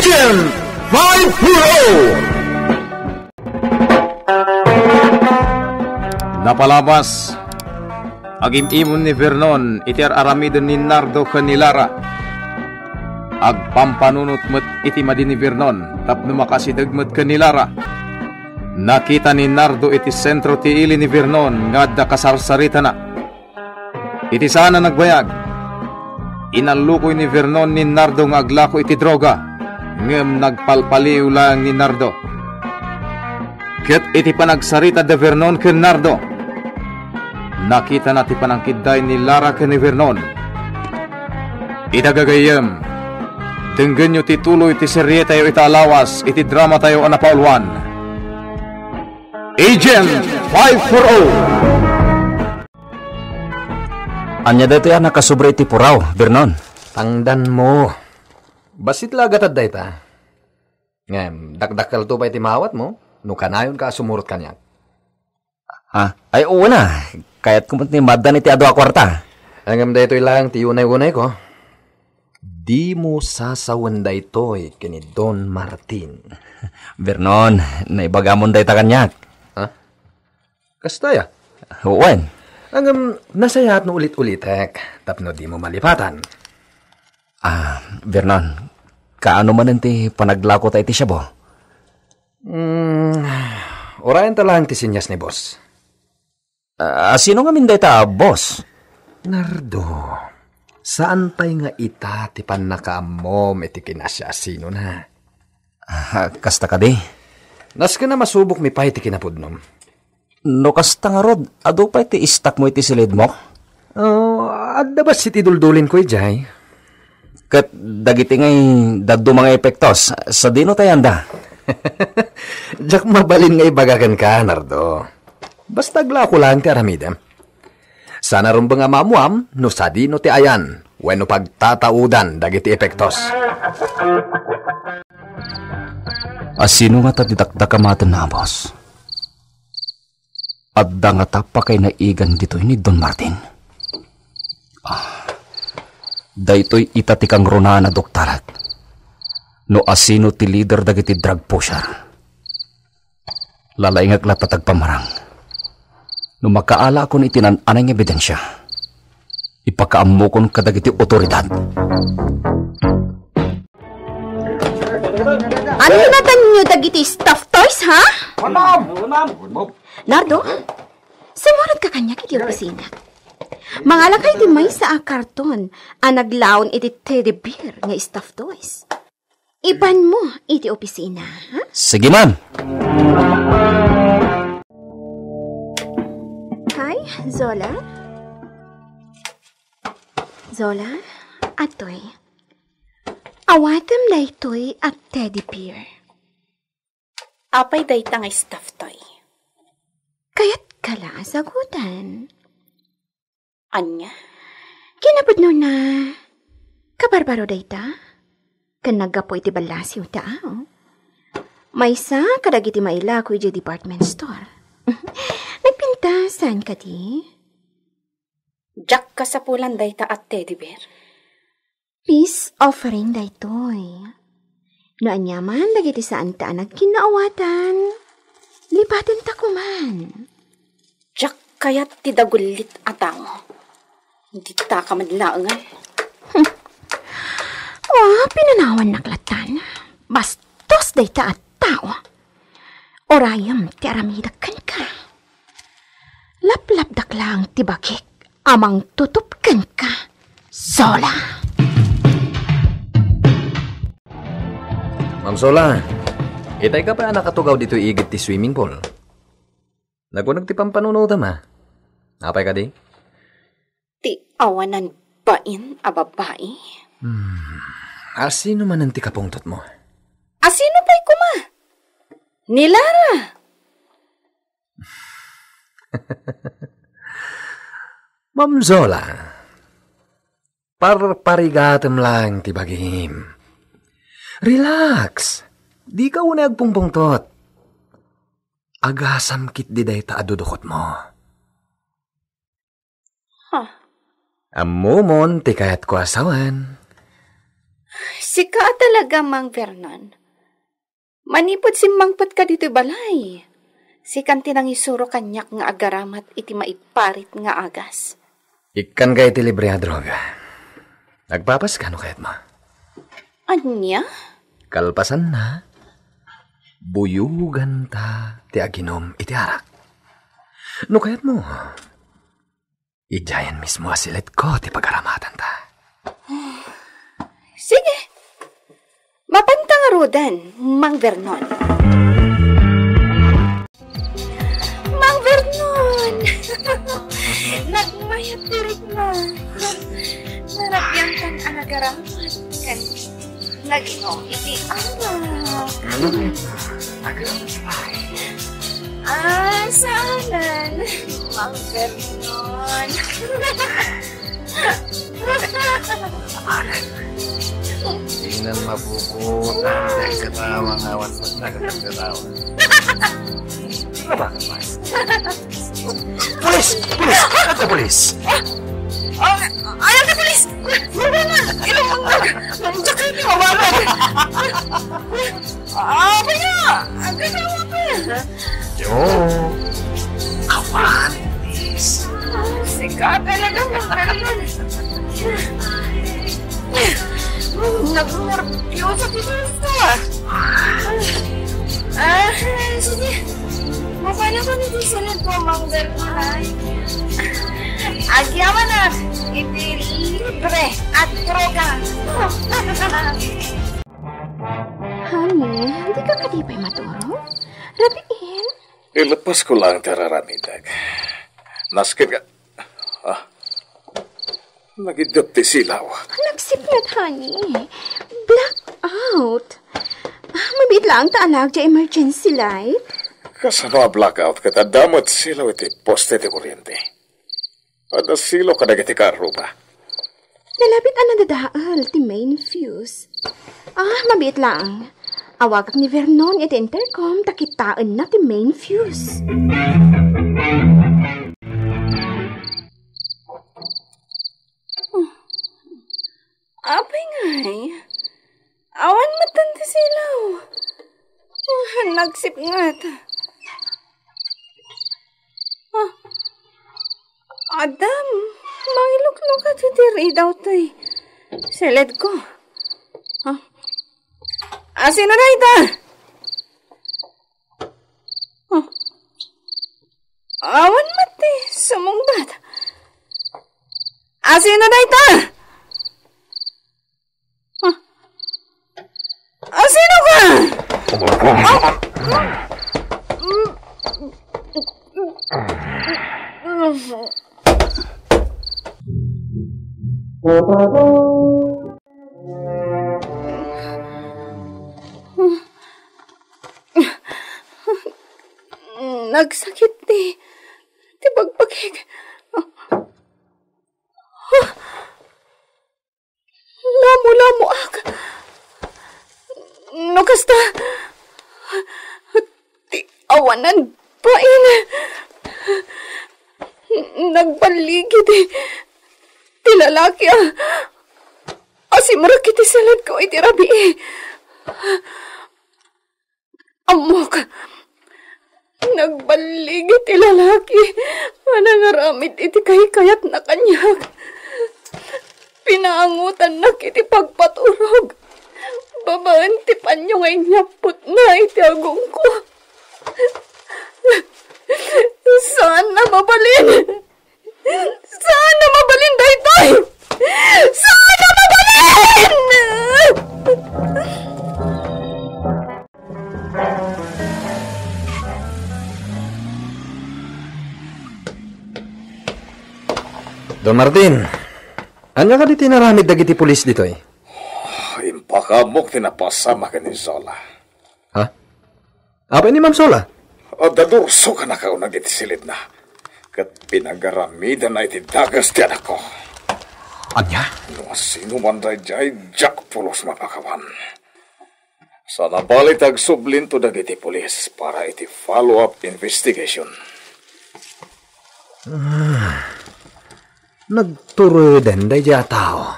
Agent 5-0! Napalabas agim-imon ni Vernon iti aramidon ni Nardo ken ni Lara. Agpampanunot met iti madi ni Vernon tapno makasideg met ken ni Lara. Nakita ni Nardo iti sentro ti ili ni Vernon nga adda kasarsarita na. Iti sana nagbayag. Inalukoy ni Vernon ni Nardo nga aglako iti droga. Ngem nagpalpaliw lang ni Nardo. Ket iti panagsarita de Vernon ken Nardo. Nakita na ti panangkiday ni Lara ken ni Vernon. Itagagayem. Denggen nyo tituloy ti serye tayo italawas iti drama tayo anapaulwan. Agent 5-0! Anya dito yan nakasubra iti puraw, Vernon. Tangdan mo. Basit lagatad da ita. Ngem, dakdakal to pa iti mawat mo. No kanayon ka sumurot kanyak. Ha? Ay, oo na. Kaya't kumot ni madan iti ado a kwarta. Angam da ito ilang ti unay-unay ko. Di mo sasawan da ito kini Don Martin. Vernon, naibagamon da ita kanyak. Ha? Kastaya? Uwan. Angam, nasayat no ulit-ulitek. Tapno di mo malipatan. Vernon, kaano man ti panaglako tayo ti siya bo? Orayan talang ti sinyas ni boss. Sino nga minday ta, boss? Nardo, saan pa'y nga ita ti panakaamom iti kinasya sino na? Kasta ka di? Nas ka na masubok mi pa'y ti kinapudnom. No kasta nga rod, ado pa iti istak mo iti silid mo? Adda ba si ti duldulin ko ijay? Kat dagiti ngay daddo mga epektos, sa dino tayanda? Diyak mabalin nga ibagagan ka, Nardo. Basta glako lang ti aramidem. Sana rumba nga mamuam, no sadi no ti ayan, wenno pagtataudan dagiti epektos. Sino nga tatidakdakamatan na, boss? Adda nga tapa kay naigan dito ni Don Martin. Daytoy itatikang runa na doktarat. No asino ti leader dagiti drug pusher. Lalaingag latatag pamarang. No makaala akon itinan-anay ng ebidensya. Ipakaamukon kadagiti otoridad. Ano natan nyo dagiti stuffed toys, ha? Nardo, sumurat ka kanya iti opisina. Mangalakay ti may sa karton ang naglaon iti teddy bear nga stuffed toys. Iban mo iti opisina, ha? Sige, ma'am. Hi, Zola. Zola, atoy. Awatam na ito'y at teddy bear. Apay day nga stuffed toy. Kaya't kala sagutan. Anya? Kinapod no na kabarbaro day ta. Kanagapo iti balasiw tao. Maysa kadagiti maila ko iti department store. Nagpintasan ka di? Jack ka sa pulan day ta at teddy bear. Peace offering day toy. No anyaman dagiti saan ta nagkinaawatan. Lipatin ta kuman. Jack kayat ti dagulit atang. Hindi ta ka madlaangan. Pinanawan naklatan. Bastos day ta at tao. Orayam ti aramidakan ka. Laplap daklang ti bakik. Amang tutupkan ka. Zola. Ma'am Zola, itay ka pa nakatugaw dito igit ti swimming pool. Nagpunag ti pampanunuta ma. Napay ka di? Ti awanan bain a babae. Asino man ang ti kapungtot mo? Asino pa'y kuma? Ni Lara. Ma'am Zola, parparigatem lang ti bagim. Relax. Di ka una agpungpungtot. Agasam kit di day ta adudukot mo. Huh? Amumon ti kayat ko asawan. Sika talaga, Mang Vernon. Manipod simmangpat ka dito balay. Sikan tinang isuro kanyak nga agaramat iti maiparit nga agas. Ikan ka iti libre droga. Nagpapas ka no kayat mo? Anya? Kalpasan na. Buyugan ta ti aginom iti arak. No kayat mo? Ijayan mismo asilit ko ti pagaramatan ta. Sige. Mapantang arudan, Mang Vernon. Mang Vernon! Nagmayat tirik na. Narapyan kan anagaramat. Kan nag-inom iti arak. Saanan, Mang Vernon. Di na mabukutan dahil katawang awan mo nagkakatawa. Ano ba? Pulis! Pulis! Kata pulis! Ayaw ka, pulis! Wala na! Ilang mga nandiyan ni mawala! Kaya! Ang gagawa ka! Yo! Awan! Pulis! Sika talaga mga nag-nervyoso dito sige. Mapala ko nito sunod po, Mang Vernon. Agyaman na, iti libre at droga. Honey, hindi ka kadipay maturo? Rabiin. Ilapas ko lang tararamidag. Naskin ka. Nagidapti silaw. Nagsipnat, honey. Blackout. Mabit lang taalag dya emergency light. Kasano a blackout kata damot silaw iti poste ti kuryente. Ada silaw kadag iti karo ba? Nalapit ang nadadaal ti main fuse. Mabit lang. Awagak ni Vernon iti intercom takitaan na ti main fuse. Apay ngay. Awan matanti silaw. Nagsip nga ta. Adam, mangiluklok ka titiri daw to'y. Seled ko. Sino na ita? Awan mati, sumungbat. Sino na ita? Sino ka? Nagsakit ti pagpakik. Lamo ak. No kasta ti awanan pain. Nagbaligid ti lalaki asimarak iti salad ko iti rabi. Amok. Nagbaligid ti lalaki. Manangaramid iti kayat na kanyak. Pinaangutan na kiti pagpaturog. Babaan ti panyo ngay nyapot na iti agong ko. Saan na mabalin? Saan na mabalin, daytoy? Saan na mabalin? Don Martin, anya ka di tinaramid dagiti pulis ditoy? Impakamok tinapasama ka ni Zola. Ha? Apa ni Ma'am Zola? Dadurso ka na kaunag iti silid na. Kat pinagaramida na iti dagas ti anak ko. Anya? No sino man dayjay Jack pulos mapakawan. Sana balit agsublin to dagiti pulis para iti follow-up investigation. Nagturo den dayjay tao.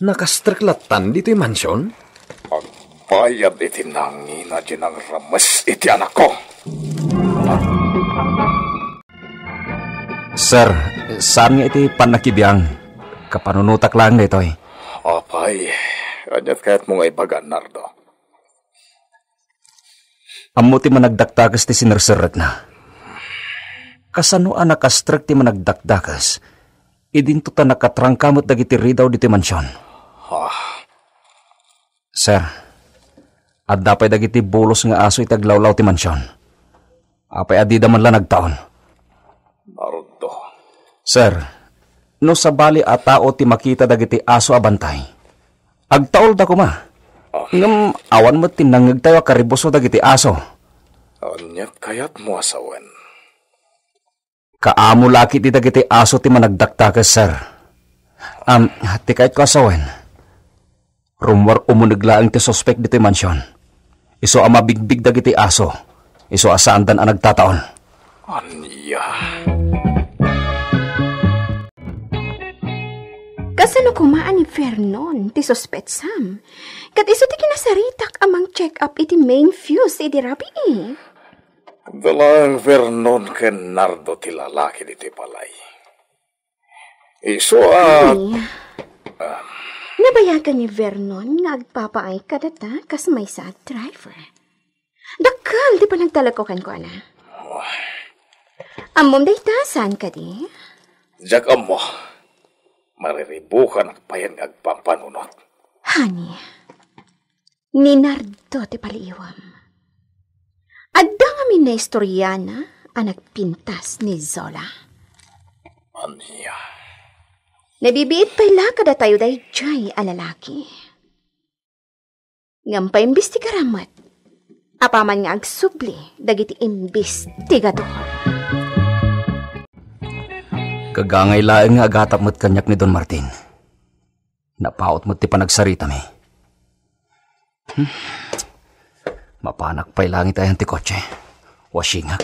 Nakastriklatan dito'y mansyon? Ang bayad iti nangi na dyan ang ramas iti anak ko. Sir, saan nga iti panakibiyang? Kapanunutak lang na ito'y. Apay, anyat kaya't mo nga ibagan, Nardo. Amo ti managdakdakas ti sinarsarat na. Kasano anak kastrak ti managdakdakas, idinto ta nakatrangkamot dagiti ridaw diti mansyon. Sir, at dapay dagiti bulos nga aso itaglawlaw ti mansyon. Apay adida man lang nagtaon. Nardo. Sir, no sa bali a tao ti makita dagiti aso abantay, agtaol da ko ma. Ngam awan mo tinangag tayo karibuso dagiti aso. Anyat kaya't mo asawen. Kaamo laki ti dagiti aso ti managdaktakas, sir. Ti kahit ko asawen. Rumwar umuniglaang ti suspect dito mansyon. Iso ang mabigbig dagiti aso. Iso asaandan ang nagtataon. Anya. Kasano kumaan ni Vernon, ti suspect Sam. Kat iso ti kinasaritak amang check-up iti main fuse iti rabi eh. Dalang Vernon ken Nardo ti lalaki diti palay. Iso Nabayagan ni Vernon nga agpapaay kadata kas may sad driver. Dakal di pa nagtalakokan ko na. Amom day tasan ka di? Jak amo. Mariribukan ang payan agpampanunot. Honey, ni Nardo ti paliiwam. Adda nga min na istoryana ang nagpintas ni Zola. Anya. Nabibiit pa ila kada tayo day jay alalaki. Ngampay imbis ti karamat. Apaman nga agsubli dagiti imbestigador. Kagangay laeng nga agatap mo't kanyak ni Don Martin. Napaot mo't ti panagsarita mi. Mapanak pa'y langit ay ti kotse. Wasingak.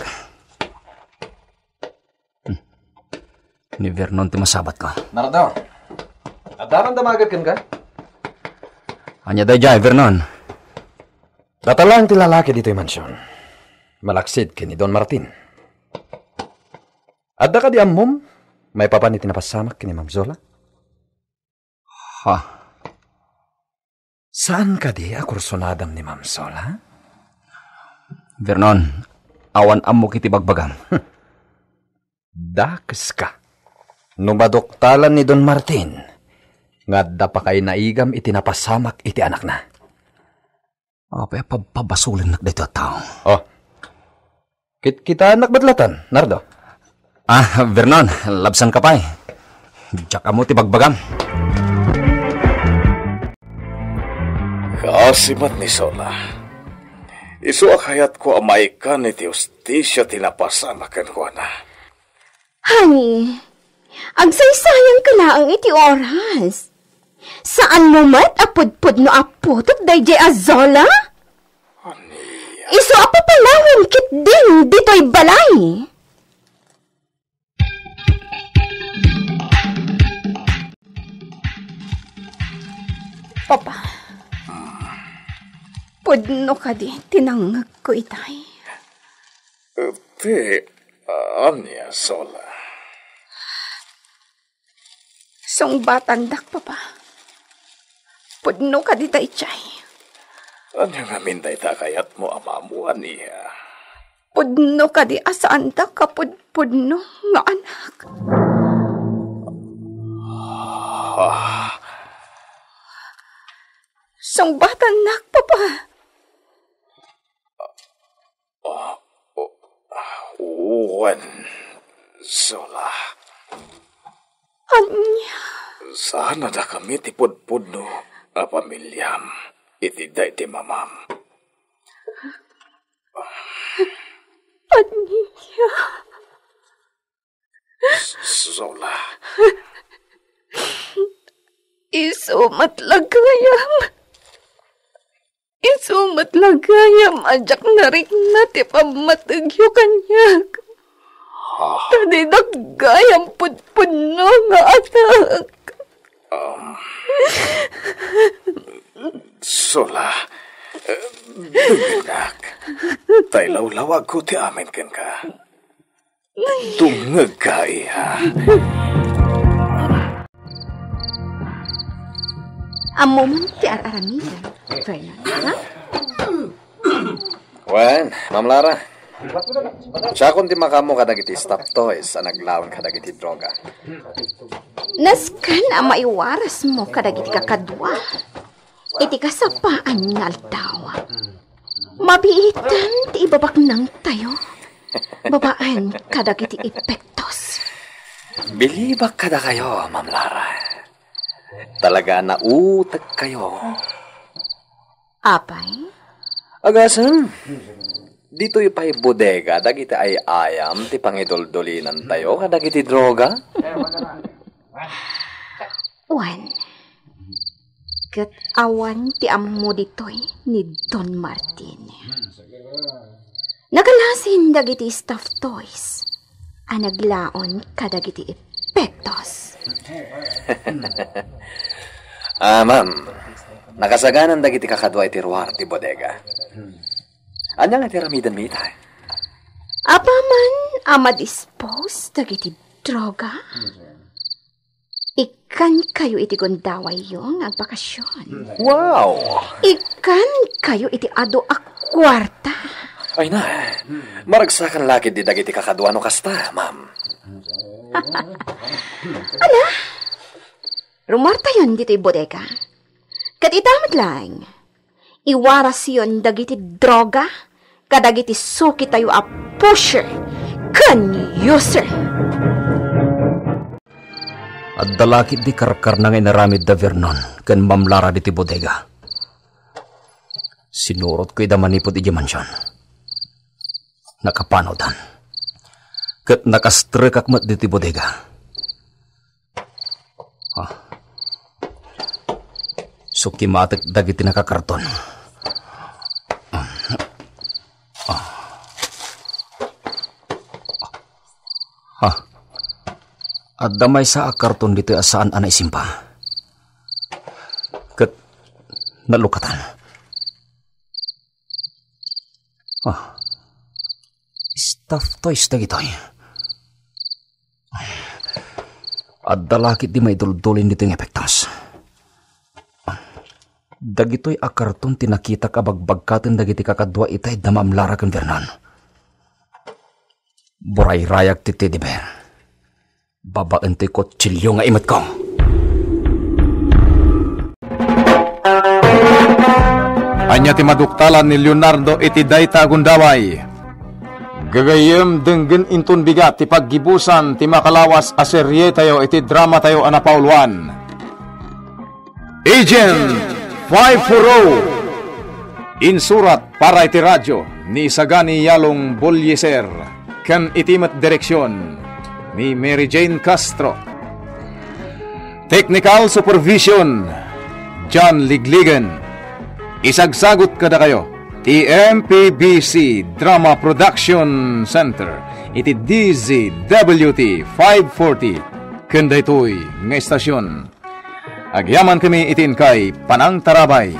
Ni Vernon ti masabat ko. Nardo, adaman damagat kan ka? Anya day jay, Vernon. Datalang ti lalaki dito'y mansyon. Malaksid ken ni Don Martin. Adda ka di ammom, may papaniti na pasamak ken ni Ma'am Zola? Ha? Saan ka di akursonadam ni Ma'am Zola? Vernon, awan ammo kiti bagbagam. Dakes ka. Numadoktalan ni Don Martin. Ngadda pa kay naigam iti napasamak iti anak na. Apay pabasulin nak dito tao. Oh. Kita anak badlatan, Nardo. Vernon, labsan ka pa'y. Diyak mo ti bagbagam. Kaasimat ni Zola. Isu akayat ko amay ka ni ti ustisya tinapasamakan ko na. Honey, agsaysayang ka laang iti oras. Saan mo mat apudpud no aputot dayjay Azola? Isu apapalawin kit din dito'y balay. Papa, pudno ka di, tinangag ko itay. Anya, Zola. Song batandak, Papa. Pudno ka di tay chay. Anya nga minday takayat mo amamuan niya. Pudno ka di asaan da kapudpudno nga anak. Song batandak, Papa. Uwan, Zola. Anya. Sana na kami ti pudpudno a pamilyam. Itiday ti mamam. Anya. Zola. Isumatlagayam. Isumatlagayam. Ajak narik na ti pamatagyo kanyak. Tadi naggayam pudpudno nga anak. Sola, dumidak. Tay lawlawag ko ti amin ken ka. Tungeg ka iha. Amo man ti araramidan, Vernon, ha? Wen, Ma'am Lara. Siya kung di makamo ka dagiti stop toys ang naglawan ka dagiti droga. Naskan ang maiwaras mo kadagiti kakadwa. Iti kasapaan nga altawa. Mabiitan ti ibabak nang tayo. Babaan kadagiti epektos. Bilibak kada kayo, Ma'am Lara. Talaga nautag kayo. Apay? Agasan, dito ipay bodega, dagiti ay ayam, ti pangidoldulinan tayo, kadagiti droga. Wan. Kat awan ti ammo ditoy ni Don Martin. Nagalasin dagiti stuffed toys. Anaglaon kadagiti epektos. Ma'am, nakasaganan dagiti kakadwa iti ruwar ti bodega. Anya nga ti ramidan mi itay? Apa man ama-dispose dagiti droga? Ikan kayo iti gondaway yung agbakasyon. Wow! Ikan kayo iti ado a kwarta. Ay na, maragsakan laki di dagiti kakadwa no kasta, ma'am. Ala? Rumarta yun dito'y bodega. Kat itamat lang. Iwaras yun dagiti droga, kadagiti suki tayo a pusher, kan user. At dalakit di karkar na ngay naramid da Vernon, kan Ma'am Lara diti bodega. Sinurot ko'y da manipod iti mansyon. Nakapanodan. Kat nakastrekak mat diti bodega. Sukimatek dagiti nakakarton. At damay sa karton dito asaan anay simpa. Kat nalukatan. Stuffed toys dagitoy. At dalakit di may duldulin dito yung epektas. Dagitoy a karton tinakita kabagbagkatan dagiti kakadwa itay damam Lara kan Vernon. Buray rayak ti Teddy Bear. Babaan ti kutsilyo nga imat ko. Anya ti maduktalan ni Leonardo iti dayta gundaway. Gagayem denggen intun bigat ti paggibusan ti makalawas a serye tayo iti drama tayo anapauluan. Agent 540 insurat para iti radyo ni Sagani Yalong Bolyeser ken itimat direksyon ni Mary Jane Castro. Technical supervision John Ligligan. Isagsagot kada kayo ti MPBC Drama Production Center iti DZWT 540 ken daytoy nga istasyon. Agyaman kami itin kay Panang Tarabay.